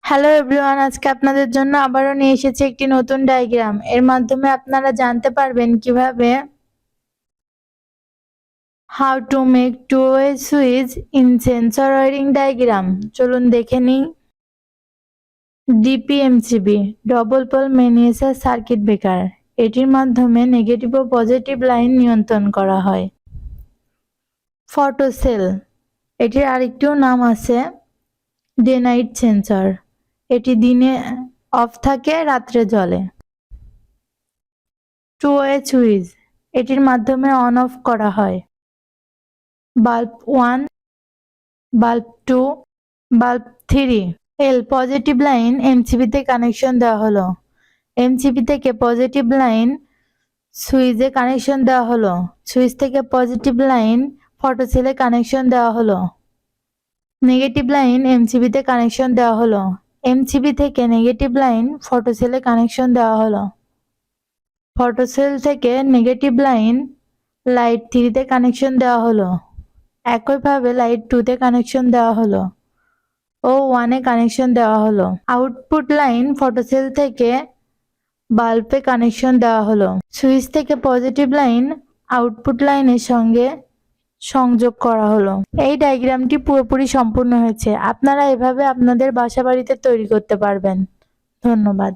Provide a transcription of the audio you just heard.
Hello everyone, আজকে আপনাদের জন্য আবারও নিয়ে এসেছি একটি নতুন ডায়াগ্রাম। এর মাধ্যমে আপনারা জানতে পারবেন কিভাবে how to make two way switch in sensor wiring diagram. চলুন দেখে নিই। DPMCB double pole miniature circuit breaker, এটির মাধ্যমে নেগেটিভ ও পজিটিভ লাইন নিয়ন্ত্রণ করা হয়। ফটোসেল, এটির আরেকটিও নাম আছে ডে নাইট সেন্সর, এটি দিনে অফ থাকে, রাত্রে জ্বলে। টু ওয়ে সুইচ, এটির মাধ্যমে অন অফ করা হয়। Bulb 1, bulb 2, bulb 3। এল পজিটিভ লাইন এমসিবিতে কানেকশন দেওয়া হলো। এমসিবি থেকে পজিটিভ লাইন সুইচে কানেকশন দেওয়া হলো। সুইচ থেকে পজিটিভ লাইন ফটোসেলে কানেকশন দেওয়া হলো। নেগেটিভ লাইন এমসিবিতে কানেকশন দেওয়া হলো। এমসিবি থেকে নেগেটিভ লাইন ফটোসেলে কানেকশন দেওয়া হলো। ফটোসেল থেকে নেগেটিভ লাইন লাইট 3 তে কানেকশন দেওয়া হলো। একইভাবে লাইট 2 তে কানেকশন দেওয়া হলো ও 1 এ কানেকশন দেওয়া হলো। আউটপুট লাইন ফটোসেল থেকে বাল্বে কানেকশন দেওয়া হলো। সুইচ থেকে পজিটিভ লাইন আউটপুট লাইনের সঙ্গে সংযোগ করা হলো। এই ডায়াগ্রামটি পুরোপুরি সম্পূর্ণ হয়েছে। আপনারা এভাবে আপনাদের বাসাবাড়িতে তৈরি করতে পারবেন। ধন্যবাদ।